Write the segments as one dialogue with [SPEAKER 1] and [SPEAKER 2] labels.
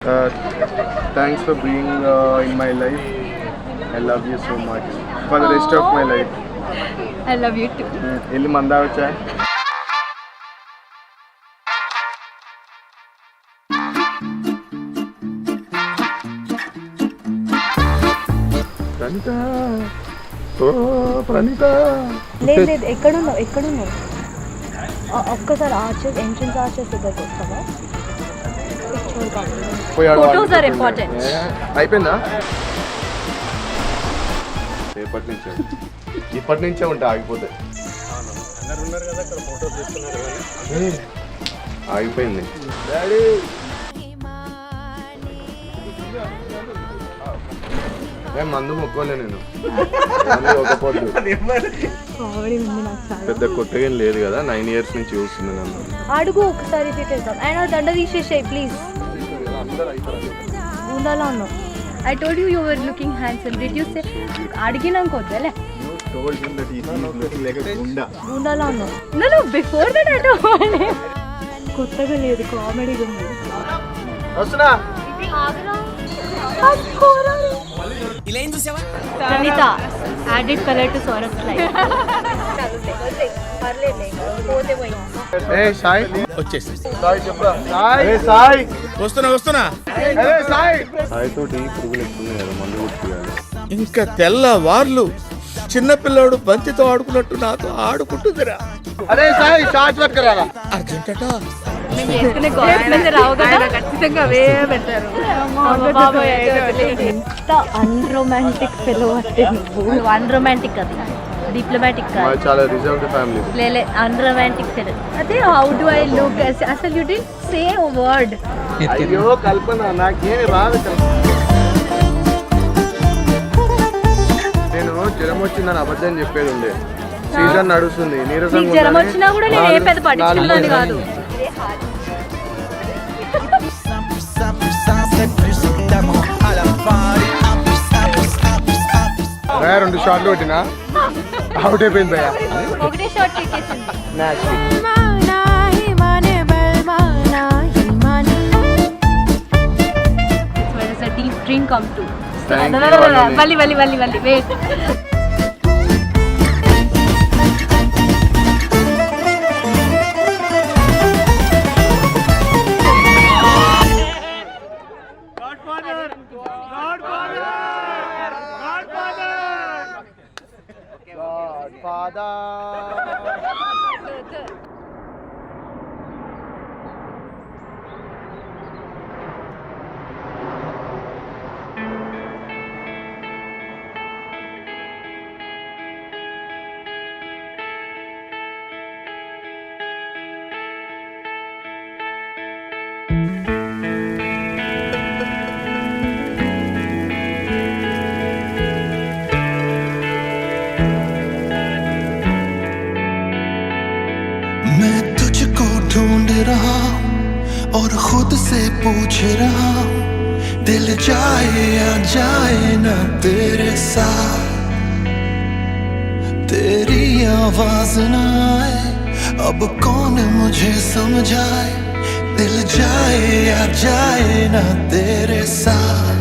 [SPEAKER 1] Thanks for being in my life. I love you so much for the rest of my life.
[SPEAKER 2] I love you too.
[SPEAKER 1] Illu manda vacha. Pranita. Oh, Pranita.
[SPEAKER 2] లేదు ఎక్కడున్నావు ఒక్కసారి arches entrance arches దగ్గరకు వస్తావా? Photos are important.
[SPEAKER 1] అయిపోయిందా? ఇప్పటి నుంచే ఉంటా ఆగిపోతే ఆగిపోయింది. డాడీ మందు మొక్కోలే నేను ఒక పొద్దు పెద్ద కొట్టగా లేదు కదా 9 years నుంచి చూస్తుంది నన్ను.
[SPEAKER 2] అడుగు ఒకసారి ఆయన దండ తీసేసాయి ప్లీజ్. ఉండాలా ఉన్నావు. I told you you were looking handsome. Did you say? అడిగినాక వద్దలే. ఉండాలా ఉన్నావు. No, before that I told. కొత్తగా లేదు, కామెడీగా ఉంది.
[SPEAKER 1] వస్తున్నా.
[SPEAKER 3] ఇలా ఏం చూసావా?
[SPEAKER 2] Praneetha added color to Saurabh's life.
[SPEAKER 1] ఏ సాయి
[SPEAKER 3] వచ్చేసి
[SPEAKER 1] సాయి చెప్పరా. సాయి సాయి
[SPEAKER 3] వస్తున్నా
[SPEAKER 1] సాయి తోటి పురుగులు ఎక్కువ కదా మందు కొట్టియాలి.
[SPEAKER 3] ఇంకా తెల్లవార్లు చిన్నపిల్లాడు బంతితో ఆడుకున్నట్టు నాతో ఆడుకుంటుందిరా.
[SPEAKER 1] అరే సాయి చార్జ్ పట్టుకురా.
[SPEAKER 3] అర్జెంటట
[SPEAKER 2] ఖచ్చితంగా అవే పెడతారు. ఎంత అన్రొమాంటిక్ ఫెలో అంటే నువ్వు. అన్రొమాంటిక్ అది డిప్లొమాటిక్ కాదు.
[SPEAKER 1] చాలా రిజర్వ్డ్ ఫ్యామిలీ.
[SPEAKER 2] లేలే అన్రొమాంటిక్ ఫెలో. అదే హౌ డు ఐ లుక్ అసలు you did say a word.
[SPEAKER 1] అయ్యో కల్పన నాకేమి రాదు. నేను జ్వరం వచ్చిందని అబద్ధం చెప్పేది ఉండే. సీజన్ నడుస్తుంది. నీరసంగా
[SPEAKER 2] జ్వరం వచ్చినా కూడా నేను ఏ పెద్ద పట్టించుకున్నాను కాదు.
[SPEAKER 1] 2 షాట్లు కొట్టినా అవుట్ అయిపోయింది భయ్యా.
[SPEAKER 2] ఒకటే shot ఎక్కేసింది. It's a deep dream come true. Wait.
[SPEAKER 4] मैं तुझको ढूंढ रहा हूँ और खुद से पूछ रहा हूँ, दिल जाए या जाए ना तेरे साथ, तेरी आवाज ना आए अब कौन मुझे समझाए, दिल जाए या जाए ना तेरे साथ,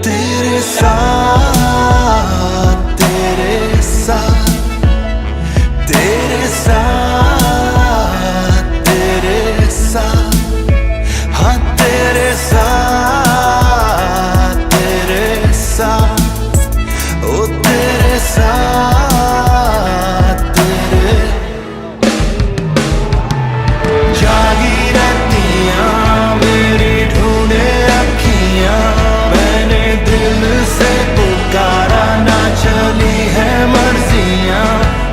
[SPEAKER 4] तेरे साथ, तेरे साथ, तेरे साथ, तेरे साथ, हाँ तेरे साथ, तेरे साथ, ओ तेरे साथ, तेरे जागी रहतियाँ मेरी ढूंढे अखियाँ, मैंने दिल से पुकारा ना चली है मर्जियाँ,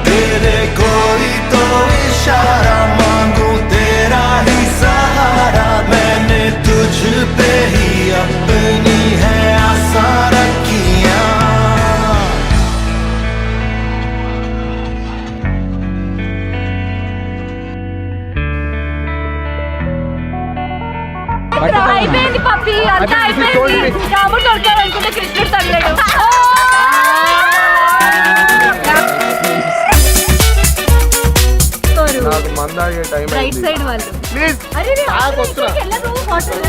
[SPEAKER 4] तेरे कोई तो इशारा मांगू तेरा ही सहारा, मैंने तुझ पे ही अपनी है आशा रखियां।
[SPEAKER 2] అయిపోయింది పప్పి, అంతా అయిపోయింది. రాముడు దొరకాడు అనుకుంటే కృష్ణుడు తగలేడు.
[SPEAKER 1] నాకు మందాగే టైం
[SPEAKER 2] రైట్ సైడ్ వాళ్ళు.
[SPEAKER 1] ప్లీజ్
[SPEAKER 2] అరే
[SPEAKER 1] వస్తున్నా.
[SPEAKER 2] హోటల్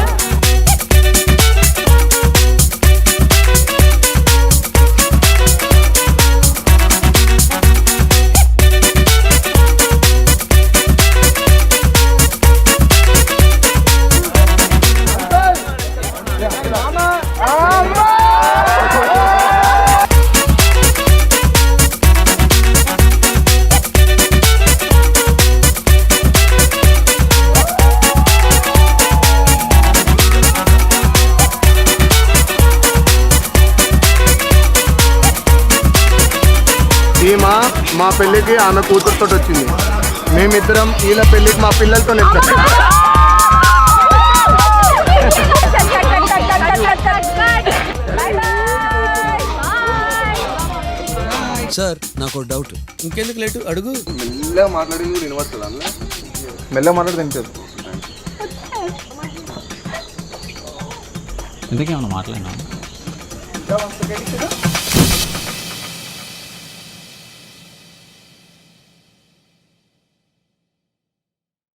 [SPEAKER 1] మా పెళ్ళికి ఆమె కూతురుతో వచ్చింది. మేమిద్దరం వీళ్ళ పెళ్ళికి మా పిల్లలతో వెళ్తాం.
[SPEAKER 5] సార్ నాకు డౌట్.
[SPEAKER 3] ఇంకెందుకు లేటు అడుగు.
[SPEAKER 1] మెల్లగా మాట్లాడింది వినవస్తుంది అన్న. మెల్లగా మాట్లాడి తింటారు.
[SPEAKER 5] ఇంతకేమన్నా మాట్లాడినా